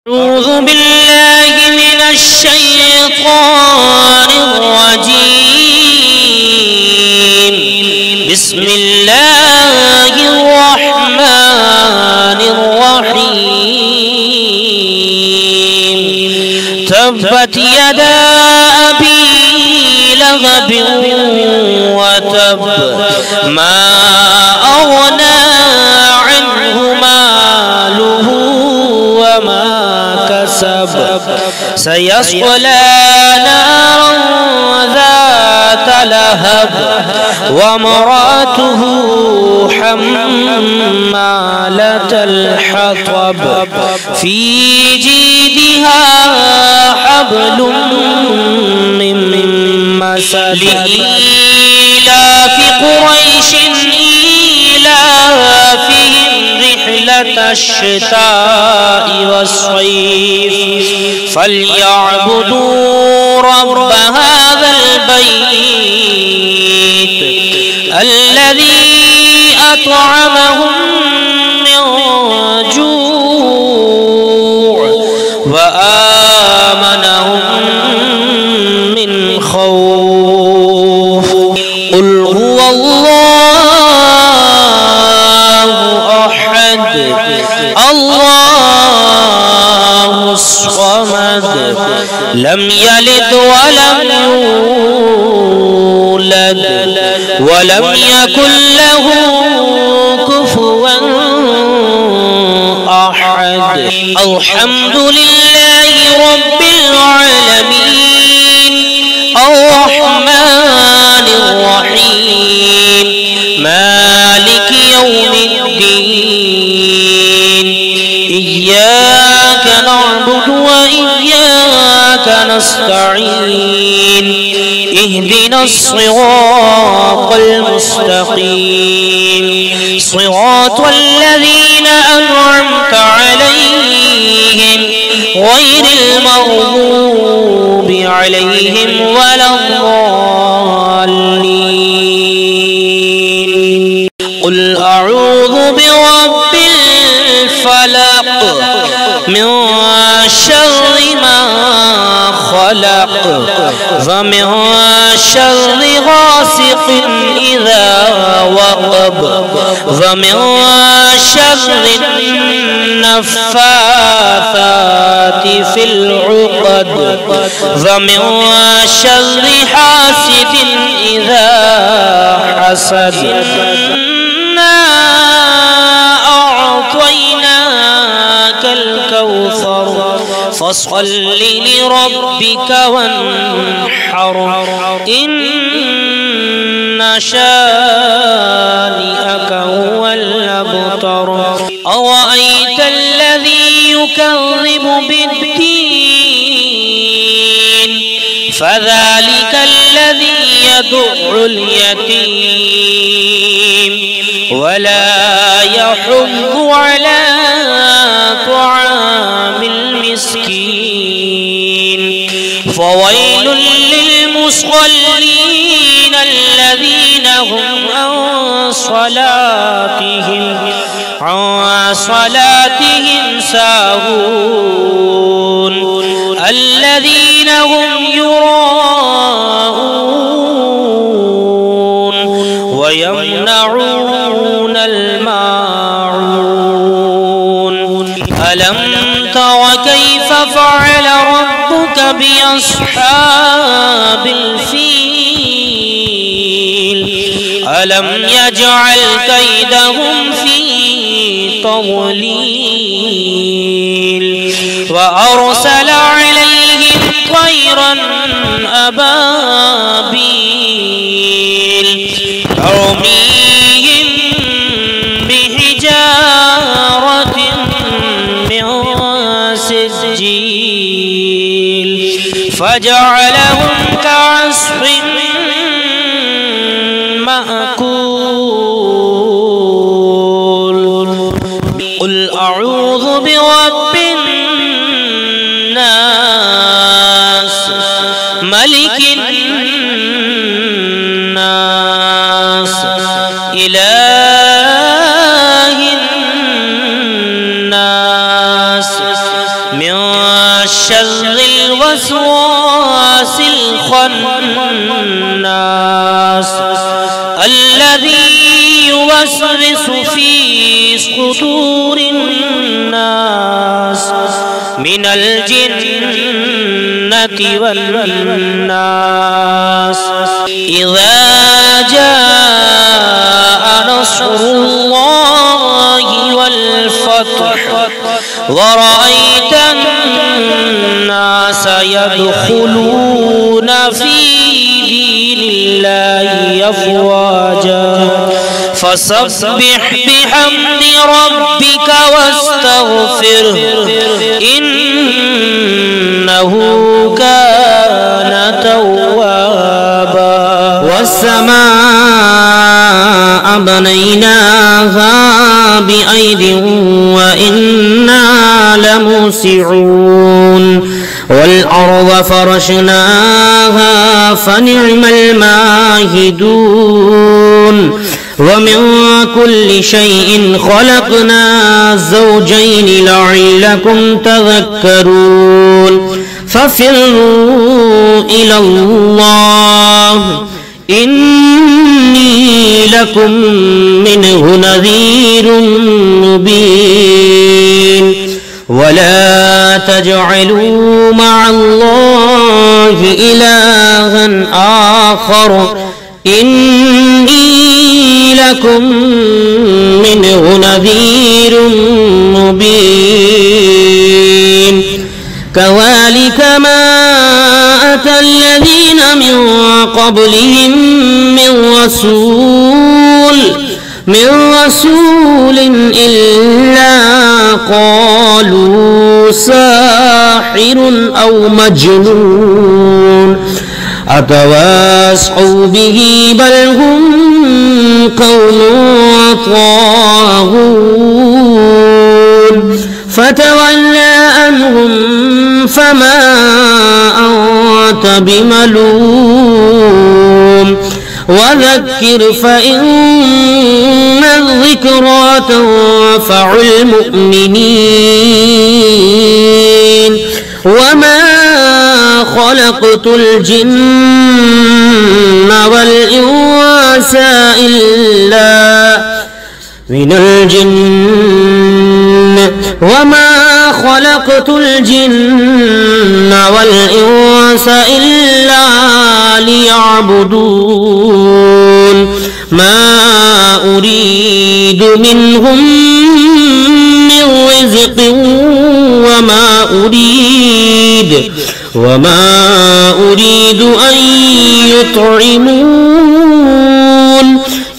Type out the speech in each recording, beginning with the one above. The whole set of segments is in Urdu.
أعوذ بالله من الشيطان الرجيم بسم الله الرحمن الرحيم تبت يدا أبي لهب وتب ما أغنى عنه ماله وما كسب سيصلى نارا ذات لهب وامرأته حمالة الحطب في جيدها حبل من مسد لإيلاف قريش إيلافهم رحلة الشتاء والصيف فليعبدوا رب هذا البيت الذي أطعمهم من جوع وآمنهم من خوف قل هو الله أحد الله الصمد لم يلد ولم يولد ولم يكن له كفوا أحد الحمد لله رب العالمين الرحمن الرحيم مالك يوم الدين إياك نعبد وإياك نستعين اهدنا الصراط المستقيم صراط الذين أنعمت عليهم غير المغضوب عليهم ولا الضالين قل أعوذ برب الفلق من شر ما خلق ومن شر غاسق إذا وقب ومن شر النفاثات في العقد ومن شر حاسد إذا حسد إنا أعطيناك الكوثر فصل لربك وانحر إن شانئك هو الأبتر أرأيت الذي يكذب بالدين فذلك الذي يدع اليتيم ولا يحض على طعام المسكين فويل للمصلين الذين هم عن صلاتهم ساهون الذين هم يراءون ويمنعون الماعون ألم تر كيف فعل ربك بأصحاب الفيل ألم يجعل كيدهم في تضليل وأرسل عليهم طيرا أبابيل ترميهم بحجارة من سجيل فجعلهم كعصف مأكول قل أعوذ برب الناس ملك الناس إله الناس من شر الوسواس الخناس الذي يوسوس في صدور الناس من الجنة والناس إذا جاء نصر الله والفتح ورأيت الناس يدخلون في دين الله أفواجا فسبح بحمد ربك واستغفره إنه كان توابا والسماء بنيناها بأيد وإنا لموسعون والأرض فرشناها فنعم الماهدون ومن كل شيء خلقنا زوجين لعلكم تذكرون ففروا إلى الله إني لكم منه نذير مبين ولا تجعلوا مع الله إلها آخر إني لكم منه نذير مبين كذلك ما أتى الذين من قبلهم من رسول إلا قالوا ساحر أو مجنون أتواصوا به بل هم قوم طاغون فتولى عنهم فما أنت بملوم وذكر فإن الذكرى تنفع المؤمنين وما خلقت الجن والإنس إلا وما خلقت الجن والإنس إلا ليعبدون ما أريد منهم من رزق وما أريد أن يطعمون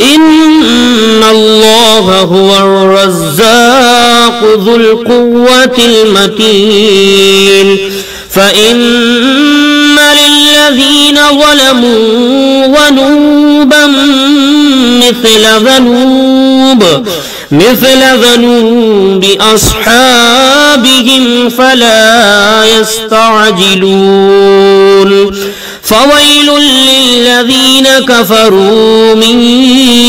إن الله هو الرزاق ذو القوة المتين فإن للذين ظلموا ذنوبا مثل ذنوب أصحابهم فلا يستعجلون فويل للذين كفروا من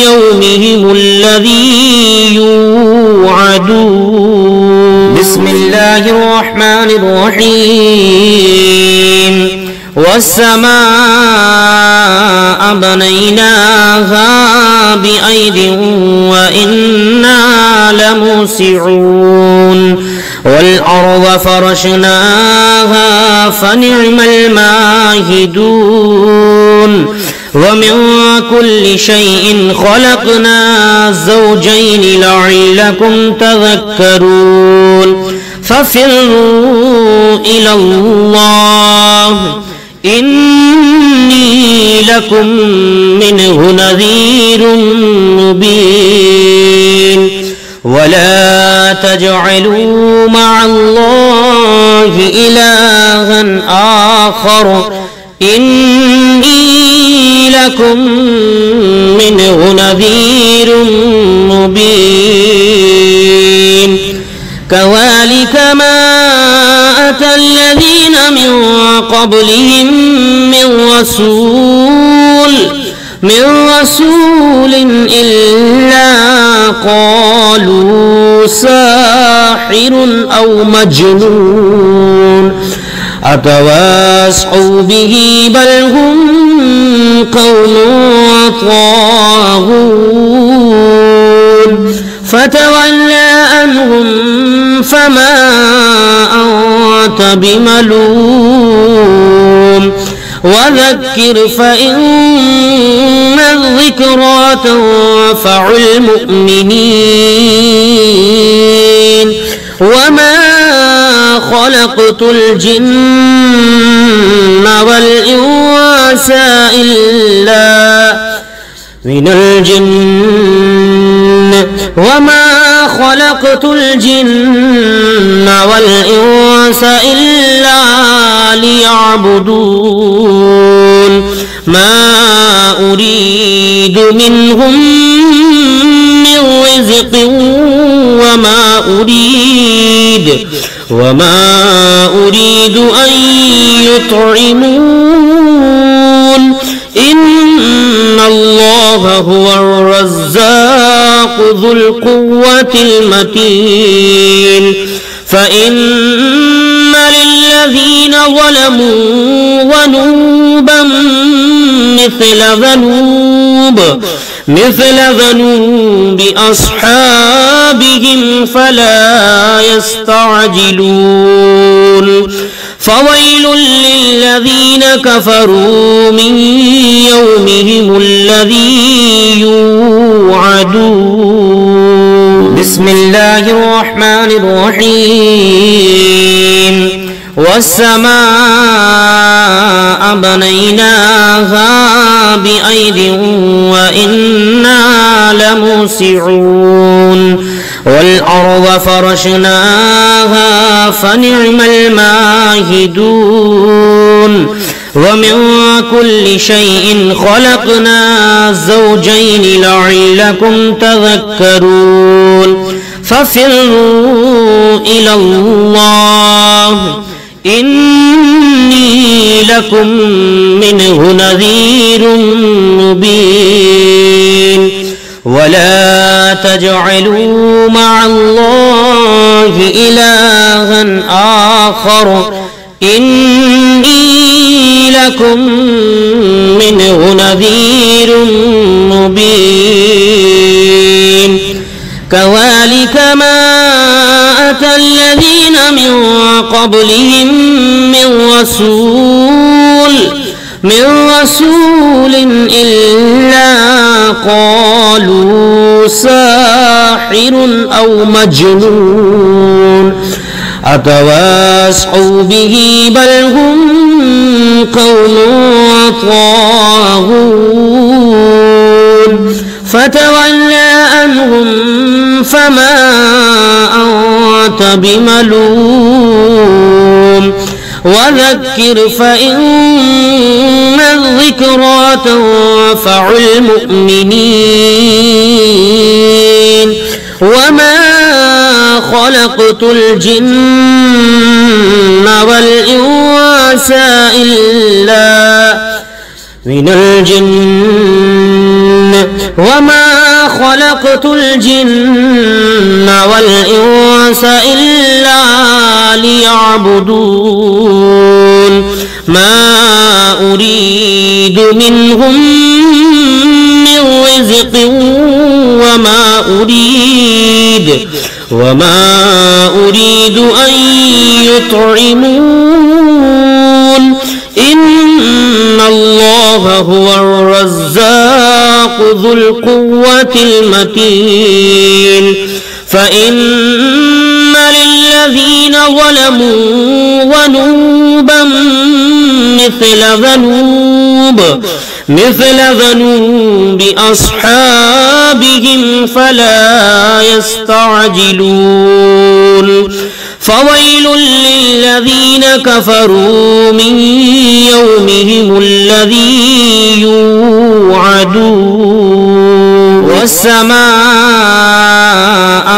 يومهم الذي يوعدون بسم الله الرحمن الرحيم والسماء بنيناها بأيد وإنا لموسعون والأرض فرشناها فنعم الماهدون ومن كل شيء خلقنا زوجين لعلكم تذكرون ففروا إلى الله إني لكم منه نذير مبين ولا تجعلوا مع الله إلها آخر إني لكم منه نذير مبين كذلك ما أتى الذين من قبلهم من رسول إلا قالوا ساحر ساحر أو مجنون أتواصوا به بل هم قوم طاغون فتولى عنهم فما أنت بملوم وذكر فإن الذكرى تنفع المؤمنين وما خلقت الجن والإنس إلا وما خلقت الجن والإنس إلا ليعبدون ما أريد منهم من رزق وما أريد أن يطعمون إن الله هو الرزاق ذو القوة المتين فإن للذين ظلموا ذنوبا مثل ذنوب أصحابهم فلا يستعجلون فويل للذين كفروا من يومهم الذي يوعدون بسم الله الرحمن الرحيم والسماء بنيناها بأيد وإنا لموسعون والأرض فرشناها فنعم الماهدون ومن كل شيء خلقنا زوجين لعلكم تذكرون ففروا إلى الله إني لكم منه نذير مبين ولا تجعلوا مع الله إلها آخر إني لكم منه نذير مبين كذلك ما أتى الذين من قبلهم من رسول إلا قالوا ساحر أو مجنون أتواصوا به بل هم قوم طاغون فتولى عنهم فما أنت بملوم وذكر فإن الذكرى تنفع المؤمنين وما خلقت الجن والإنس إلا وما خلقت الجن والإنس إلا ليعبدون ما أريد منهم من رزق وما أريد أن يطعمون إن الله هو الرزاق ذو القوة المتين فإن للذين ظلموا ذنوبا مثل ذنوب أصحابهم فلا يستعجلون فويل للذين كفروا من يومهم الذي يوعدون والسماء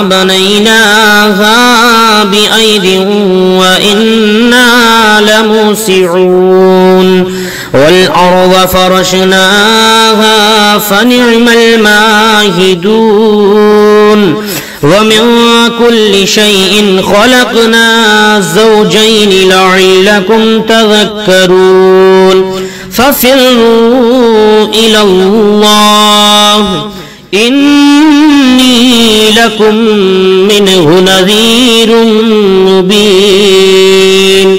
بنيناها بأيد وإنا لموسعون والأرض فرشناها فنعم الماهدون ومن كل شيء خلقنا زوجين لعلكم تذكرون ففروا إلى الله إني لكم منه نذير مبين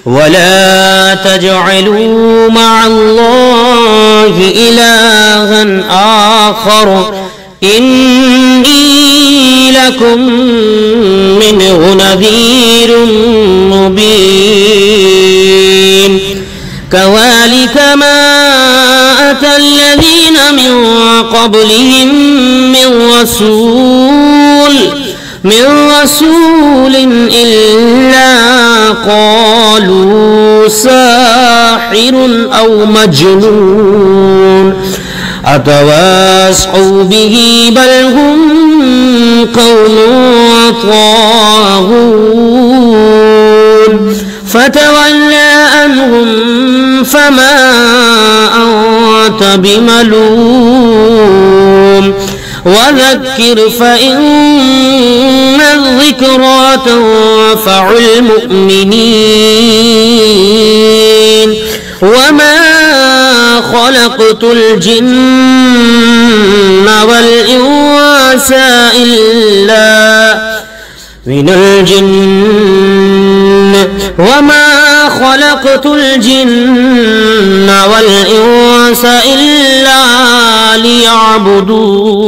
ولا تجعلوا مع الله إلها آخر إني لكم منه نذير مبين كذلك ما أتى الذين من قبلهم من رسول إلا قالوا ساحر أو مجنون أتواصوا به بل هم قوم طاغون فتولى عنهم فما أنت بملوم وذكر فإن الذكرى تنفع المؤمنين وما خلقت الجن والإنس إلا وما خلقت الجن والإنس إلا ليعبدون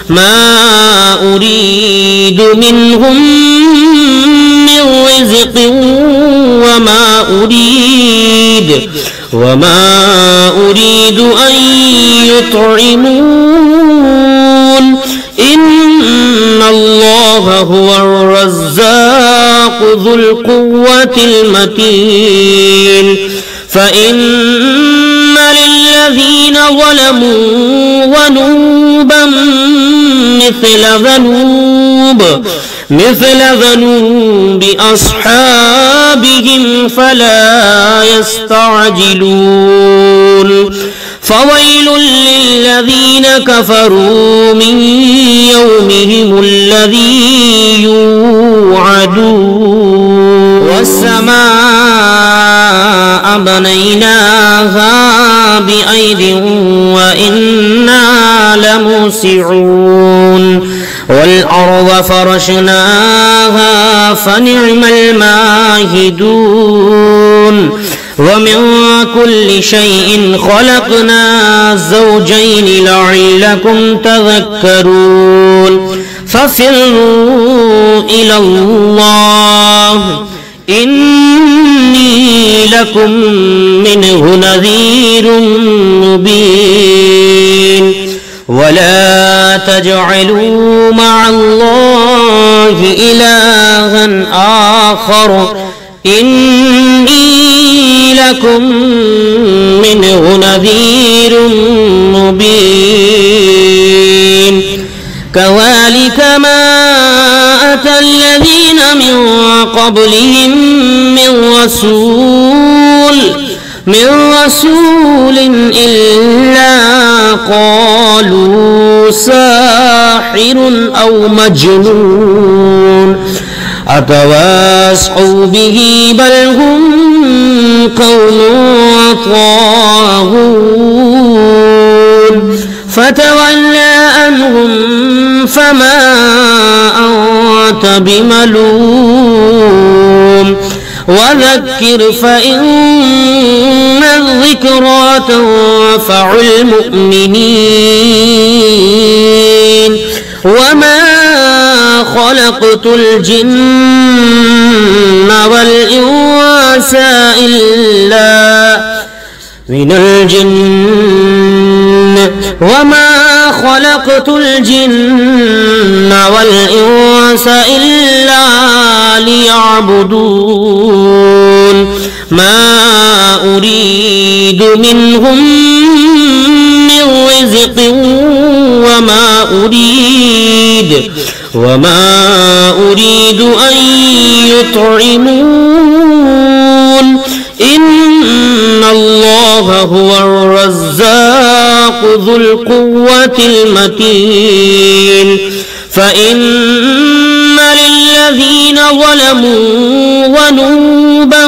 ما أريد منهم من رزق وما أريد أن يطعمون إن الله هو الرزاق ذو القوة المتين فإن للذين ظلموا ذنوبا مثل ذنوب أصحابهم فلا يستعجلون فويل للذين كفروا من يومهم الذي يوعدون والسماء بنيناها بأيد وإنا لموسعون والأرض فرشناها فنعم الماهدون ومن كل شيء خلقنا زوجين لعلكم تذكرون ففروا إلى الله إني لكم منه نذير مبين ولا تجعلوا مع الله إلها آخر إني لكم منه نذير مبين كذلك ما أتى الذين من قبلهم من رسول إلا قالوا ساحر أو مجنون أتواصوا به بل هم قوم طاغون فتولى عنهم فما أنت بملوم وذكر فإن الذكرى تنفع المؤمنين وما خلقت الجن والإنس إلا وما خلقت الجن والإنس إلا ليعبدون ما أريد منهم من رزق وما أريد أن يطعمون إن الله هو الرزاق ذو القوة المتين فإن للذين ظلموا ذنوبا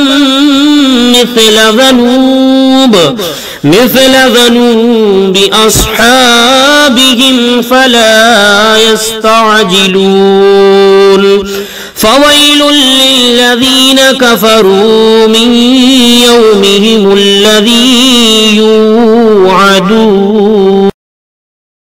مثل ذنوب أصحابهم فلا يستعجلون فويل للذين كفروا من يومهم الذي